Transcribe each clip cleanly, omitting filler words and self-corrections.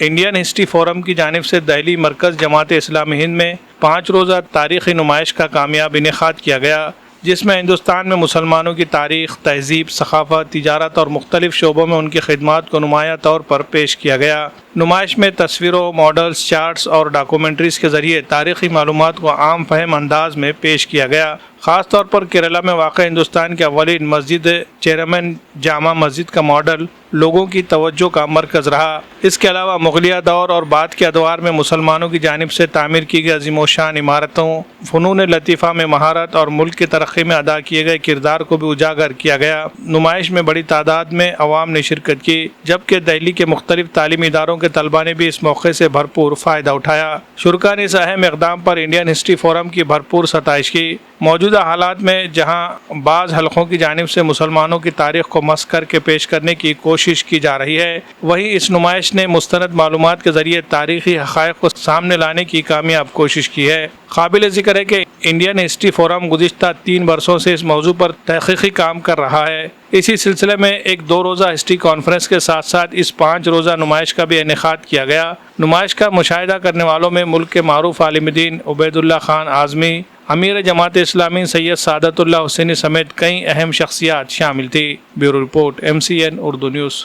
Indian history forum की जानिब से दिल्ली मरकज़ जमात इस्लामी हिंद में 5 रोज़ा तारीख़ी नुमाइश का कामयाब इनेकाद किया गया, जिसमें हिंदुस्तान में मुसलमानों की तारीख़, तहज़ीब, सक़ाफ़त, तिजारत और मुख्तलिफ़ शोबों में उनकी खिदमात को नुमाया तौर पर पेश किया गया। नुमाइश में तस्वीरों, मॉडल्स, चार्ट्स और डॉक्यूमेंट्रीज़ के ज़रिए तारीख़ी मालूमात को आम फहम अंदाज में पेश किया गया। ख़ास तौर पर केरला में वाक़ हिंदुस्तान के अव्वलीन मस्जिद चेयरमैन जामा मस्जिद का मॉडल लोगों की तवज्जो का मरकज़ रहा। इसके अलावा मुग़लिया दौर और बाद के अदवार में मुसलमानों की जानिब से तामीर की गई अज़ीम-ओ-शान इमारतों, फ़नून लतीफ़ा में महारत और मुल्क की तरक्की में अदा किए गए किरदार को भी उजागर किया गया। नुमाइश में बड़ी तादाद में अवाम ने शिरकत की, जबकि दिल्ली के मुख्तलिफ तालीमी इदारों के तलबा ने भी इस मौके से भरपूर फ़ायदा उठाया। शुरका ने इस अहम इक़दाम पर इंडियन हिस्ट्री फोरम की भरपूर सताइश की। मौजूदा हालात में जहाँ बाज़ हलक़ों की जानिब से मुसलमानों की तारीख़ को मस्ख़ करके पेश करने की कोशिश की जा रही है, वहीं इस नुमाइश ने मुस्तनद मालूमात के ज़रिए तारीख़ी हक़ाइक़ को सामने लाने की कामयाब कोशिश की है। काबिल ज़िक्र है कि इंडियन हिस्ट्री फोरम गुज़िश्ता 3 बरसों से इस मौजू पर तहक़ीक़ी काम कर रहा है। इसी सिलसिले में एक 2 रोज़ा हिस्ट्री कॉन्फ्रेंस के साथ साथ इस 5 रोज़ा नुमाइश का भी इनेकाद किया गया। नुमाइश का मुशाहिदा करने वालों में मुल्क के मारूफ आलिम दीन उबैदुल्लाह खान आज़मी, अमीर जमात इस्लामी सैयद सादतुल्लाह हुसैनी समेत कई अहम शख्सियात शामिल थी। Bureau report, MCN Urdu news.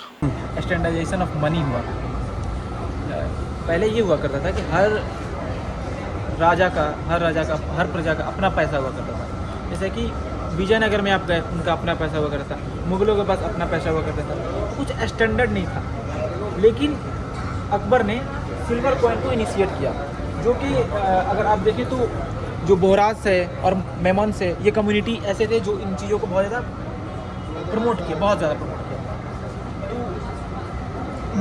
Standardization of money हुआ। पहले ये हुआ करता था कि हर प्रजा का अपना पैसा हुआ करता था। जैसे कि विजयनगर में आप गए, उनका अपना पैसा हुआ करता था, मुग़लों के पास अपना पैसा हुआ करता था, कुछ स्टैंडर्ड नहीं था। लेकिन अकबर ने सिल्वर कॉइन को इनिशिएट किया, जो कि अगर आप देखें तो जो बोहराज है और मेमन से, ये कम्युनिटी ऐसे थे जो इन चीज़ों को बहुत ज़्यादा प्रमोट किया, बहुत ज़्यादा प्रमोट किया। तो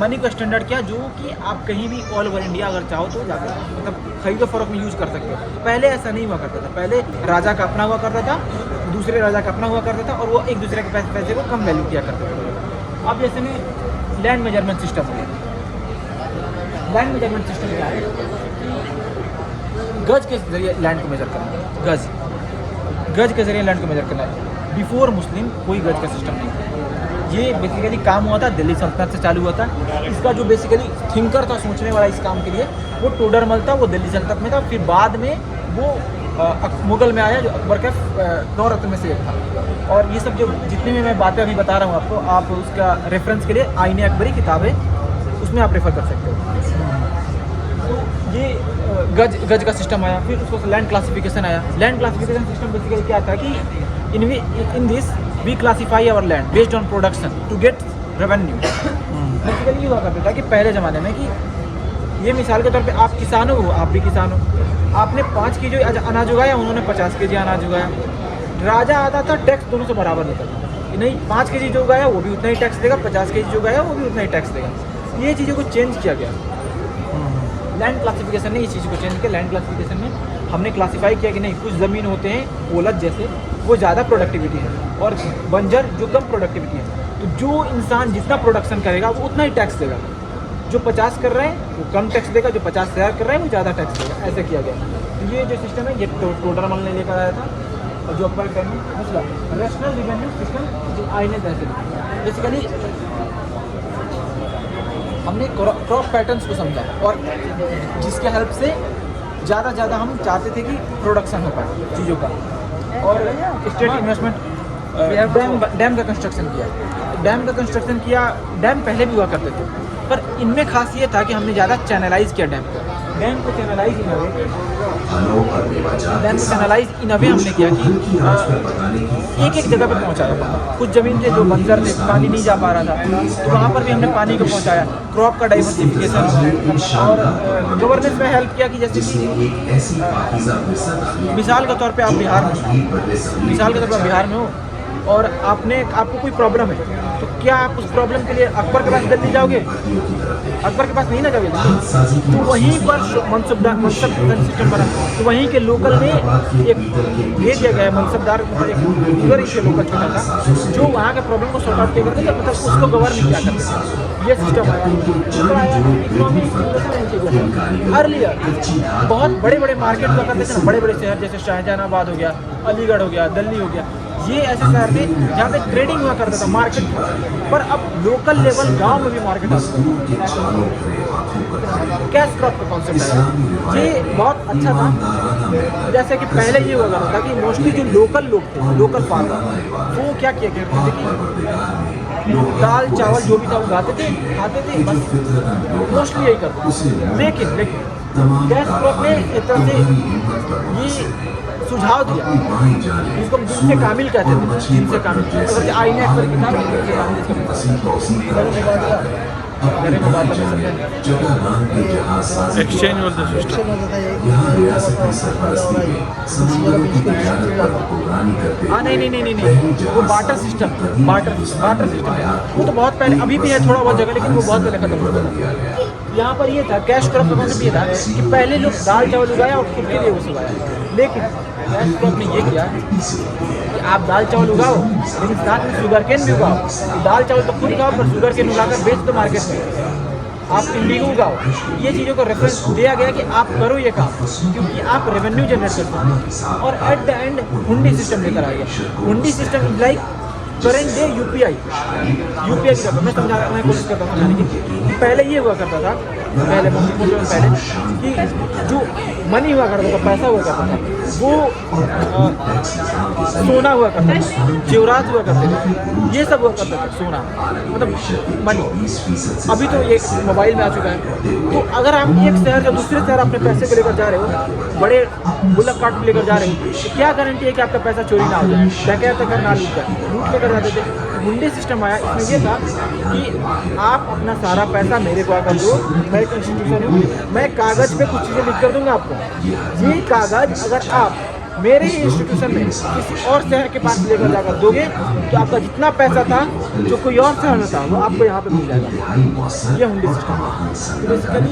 मनी को स्टैंडर्ड किया, जो कि आप कहीं भी ऑल ओवर इंडिया अगर चाहो तो जाकर मतलब खरीद फरोख्त में यूज़ कर सकते हो। पहले ऐसा नहीं हुआ करता था। पहले राजा का अपना हुआ करता था, दूसरे राजा का अपना हुआ करता था, और वो एक दूसरे के पैसे को कम वैल्यू किया करते थे। अब जैसे में लैंड मेजरमेंट सिस्टम है। लैंड मेजरमेंट सिस्टम क्या है? गज के जरिए लैंड को मेजर करना है। गज के जरिए लैंड को मेजर करना है। बिफोर मुस्लिम कोई गज का सिस्टम नहीं था। ये बेसिकली काम हुआ था, दिल्ली सल्तनत से चालू हुआ था। इसका जो बेसिकली थिंकर था, सोचने वाला इस काम के लिए, वो टोडरमल था, वो दिल्ली सल्तनत में था। फिर बाद में वो मुग़ल में आया, जो अकबर के 9 रत्न में से एक था। और ये सब जो जितनी भी मैं बातें अभी बता रहा हूँ आपको, आप उसका रेफरेंस के लिए आईने अकबरी किताब है, उसमें आप रेफ़र कर सकते हो। तो ये गज का सिस्टम आया। फिर उसको लैंड क्लासिफिकेशन आया। लैंड क्लासिफिकेशन सिस्टम बेसिकली क्या था कि in this we classify our land based on production to get revenue. Basically ये हुआ करता था कि पहले ज़माने में कि ये मिसाल के तौर पे आप किसान हो, आप भी किसान हो, आपने 5 केजी अनाज उगाया, उन्होंने 50 केजी अनाज उगाया। राजा आता था, टैक्स दोनों से बराबर लेता था कि नहीं, 5 केजी जो उगाया वो भी उतना ही टैक्स देगा, 50 केजी जो उगाया वो भी उतना ही टैक्स देगा। ये चीज़ों को चेंज किया गया। लैंड क्लासिफिकेशन ने इस चीज़ को चेंज किया। लैंड क्लासिफिकेशन में हमने क्लासीफाई किया कि नहीं, कुछ ज़मीन होते हैं ओलद जैसे, वो ज़्यादा प्रोडक्टिविटी है, और बंजर जो कम प्रोडक्टिविटी है। तो जो इंसान जितना प्रोडक्शन करेगा वो उतना ही टैक्स देगा। जो 50 कर रहे हैं वो कम टैक्स देगा, जो 50,000 कर रहे हैं वो ज़्यादा टैक्स देगा। ऐसे किया गया। तो ये जो सिस्टम है, ये टोडरमल ने लेकर आया था, और जो अकबर के टाइम में दूसरा रेशनल रिवेन्यू सिस्टम जो आईने तहसील, बेसिकली हमने क्रॉप पैटर्न्स को समझा, और जिसके हेल्प से ज़्यादा हम चाहते थे कि प्रोडक्शन हो पाए चीज़ों का। और स्टेट इन्वेस्टमेंट, डैम का कंस्ट्रक्शन किया। डैम पहले भी हुआ करते थे, पर इनमें खास ये था कि हमने ज़्यादा चैनलाइज किया डैम को चैनलाइज इन अवे हमने किया कि एक जगह पर पहुंचाया। कुछ ज़मीन थे जो बंजर थे, पानी नहीं जा पा रहा था, तो वहाँ पर भी हमने पानी को पहुंचाया। क्रॉप का डाइवर्सिफिकेशन, और गवर्नेंस में हेल्प किया कि जैसे कि मिसाल के तौर पे आप बिहार में हो और आपको कोई प्रॉब्लम है, तो क्या आप उस प्रॉब्लम के लिए अकबर के पास दिल्ली जाओगे? अकबर के पास नहीं ना जाओगे। तो वहीं पर मनसबदार सिस्टम बना, तो वहीं के लोकल में एक भेज दिया गया मनसबदार, एक उधर ही लोकल छोटा था, जो वहाँ के प्रॉब्लम को सॉर्ट आउट किया करते थे, मतलब उसको गवर्न किया करते थे। ये सिस्टम आया। इकोनॉमी अर्लियर बहुत बड़े मार्केट हुआ करते थे ना, बड़े शहर जैसे शाहजहानाबाद हो गया, अलीगढ़ हो गया, दिल्ली हो गया, ये ऐसे शहर थे जहाँ पे ट्रेडिंग हुआ करता था, मार्केट था, पर अब लोकल लेवल गांव में भी मार्केट आता है। कैश क्रॉप का कॉन्सेप्ट है, ये बहुत अच्छा था। जैसे कि पहले ये हुआ करता था कि मोस्टली जो लोकल लोग थे, लोकल फार्मर, वो क्या किया करते थे कि दाल चावल जो भी था उगाते थे, खाते थे, बस मोस्टली यही करते थे। लेकिन कैश क्रॉप ने एक तरह से ये सुझाव दिया, जिसको हम दिन से कामिल कहते थे, दिन से कामिल, अगर आईने अक्सर किताब है, दिन से कामिल एक्सचेंज वाला सिस्टम। हाँ नहीं, वो बाटर सिस्टम, बाटर सिस्टम है, वो तो बहुत पहले, अभी भी है थोड़ा बहुत जगह, लेकिन वो बहुत पहले खत्म हो गया। यहाँ पर ये था, कैश क्रॉप का कॉन्सेप्ट ये था कि पहले लोग दाल चावल उगाया और खुद के लिए उसे उगाया, लेकिन कैश क्रॉप ने ये किया कि आप दाल चावल उगाओ, लेकिन साथ में शुगर केन भी उगाओ। दाल चावल तो खुद खाओ, पर शुगर केन उगाकर बेच दो मार्केट में, आप इंडिगो उगाओ। ये चीज़ों को रेफरेंस दिया गया कि आप करो ये काम, क्योंकि आप रेवेन्यू जनरेट कर सकते हैं। और एट द एंड हुंडी सिस्टम लेकर आ गया। हुंडी system is like current day UPI का मैं समझाने की कोशिश करता हूँ समझाने की। पहले ये हुआ करता था, पहले कि जो मनी हुआ करता था, पैसा हुआ करता था, वो सोना हुआ करता था, जेवरात हुआ करते थे, ये सब हुआ करता था, सोना मतलब मनी। अभी तो ये मोबाइल में आ चुका है। तो अगर आप एक शहर से दूसरे शहर अपने पैसे को लेकर जा रहे हो, बड़े बुलक कार्ट लेकर जा रहे हो, तो क्या गारंटी है कि आपका पैसा चोरी ना हो जाए, डकैत तक ना लूट जाए, लूट लेकर जाते थे। हुंडी सिस्टम आया, इसमें ये था कि आप अपना सारा पैसा मेरे को आकर दो, मैं एक इंस्टीट्यूशन हूँ, मैं कागज़ पे कुछ चीज़ें लिख कर दूंगा आपको। ये कागज़ अगर आप मेरे ही इंस्टीट्यूशन में किसी और शहर के पास लेकर जाकर दोगे, तो आपका जितना पैसा था जो कोई और शहर में था, वो आपको यहाँ पे मिल जाएगा। ये हुंडी सिस्टम है। तो बेसिकली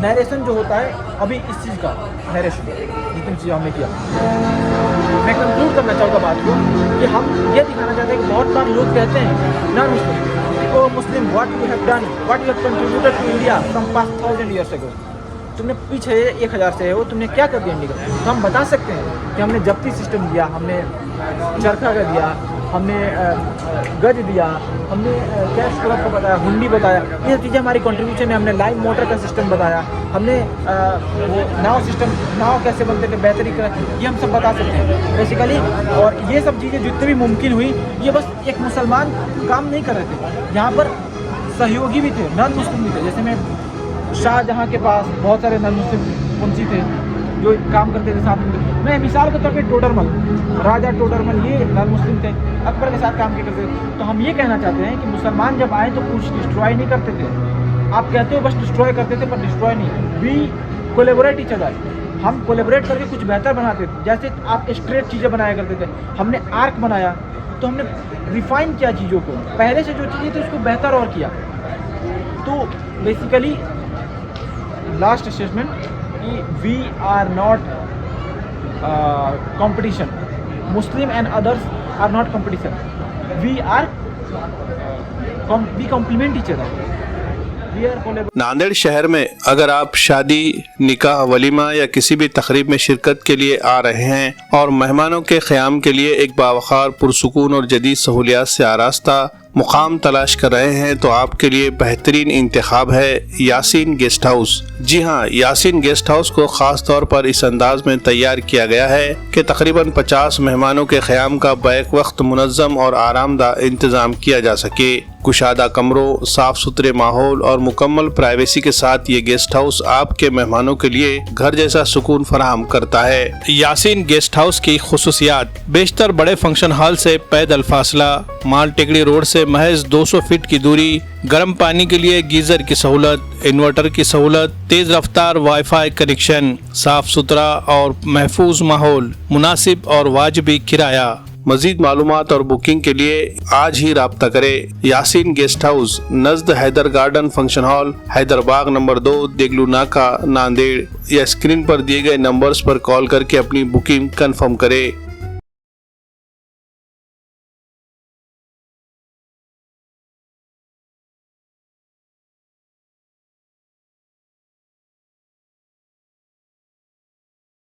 नरेशन जो होता है, अभी इस चीज़ का नरेशन जितनी चीज़ हमने किया, मैं कंक्लूड करना चाहूँगा बात को कि हम ये दिखाना चाहते हैं कि बहुत बार लोग कहते हैं non Muslim, oh Muslim, what you have done, what you have contributed to India from past 1000 years ago। तुमने पीछे 1000 से हो, तुमने क्या कर दिया इंडिया का? तो हम बता सकते हैं कि हमने जब्ती सिस्टम दिया, हमने चरखा का दिया, हमने गज दिया, हमने कैश क्रॉप को बताया, हुंडी बताया, ये चीज़ें हमारी कंट्रीब्यूशन है। हमने लाइव मोटर का सिस्टम बताया, हमने वो नाव सिस्टम, नाव कैसे बनते थे, बेहतरी का, ये हम सब बता सकते हैं बेसिकली। और ये सब चीज़ें जितनी भी मुमकिन हुई, ये बस एक मुसलमान काम नहीं कर रहे थे, यहाँ पर सहयोगी भी थे, नॉन मुस्लिम भी थे। जैसे मैं शाहजहाँ के पास बहुत सारे नॉन मुस्लिम मुंशी थे जो काम करते थे साथ में। मैं मिसाल के तौर पे टोडरमल, राजा टोडरमल, ये नॉन मुस्लिम थे, अकबर के साथ काम किया करते थे। तो हम ये कहना चाहते हैं कि मुसलमान जब आए तो कुछ डिस्ट्रॉय नहीं करते थे। आप कहते हो बस डिस्ट्रॉय करते थे, पर डिस्ट्रॉय नहीं, वी कोलेबोरेट ईच अदर। हम कोलेबोरेट करके कुछ बेहतर बनाते थे। जैसे आप स्ट्रेट चीज़ें बनाया करते थे, हमने आर्क बनाया, तो हमने रिफाइन किया चीज़ों को, पहले से जो चीज़ें थी उसको बेहतर और किया। तो बेसिकली लास्ट स्टेटमेंट कि we are not competition, Muslim and others are not competition, we are we complement each other. Nanded शहर में अगर आप शादी, निकाह, वलीमा या किसी भी तकरीब में शिरकत के लिए आ रहे हैं और मेहमानों के क़याम के लिए एक बावखार, पुरसुकून और जदीद सहूलियात से आरास्ता मुकाम तलाश कर रहे हैं, तो आपके लिए बेहतरीन इंतखाब है यासीन गेस्ट हाउस। जी हाँ, यासीन गेस्ट हाउस को ख़ास तौर पर इस अंदाज में तैयार किया गया है कि तकरीबन 50 मेहमानों के क़याम का बैक वक्त मुनज़्ज़म और आरामदाह इंतज़ाम किया जा सके। कुशादा कमरों, साफ सुथरे माहौल और मुकम्मल प्राइवेसी के साथ ये गेस्ट हाउस आपके मेहमानों के लिए घर जैसा सुकून फराहम करता है। यासीन गेस्ट हाउस की खुसूसियात: बेशतर बड़े फंक्शन हॉल से पैदल फासला, माल टेकड़ी रोड से महज 200 फीट की दूरी, गर्म पानी के लिए गीजर की सहूलत, इन्वर्टर की सहूलत, तेज रफ्तार वाईफाई कनेक्शन, साफ सुथरा और महफूज माहौल, मुनासिब और वाजिबी किराया। मजीद मालूमात और बुकिंग के लिए आज ही राब्ता करें। यासीन गेस्ट हाउस, नज़द Haider garden function hall, Haiderbagh number 2, Deglur नाका, नांदेड़। या स्क्रीन पर दिए गए नंबर्स पर कॉल करके अपनी बुकिंग कंफर्म करें।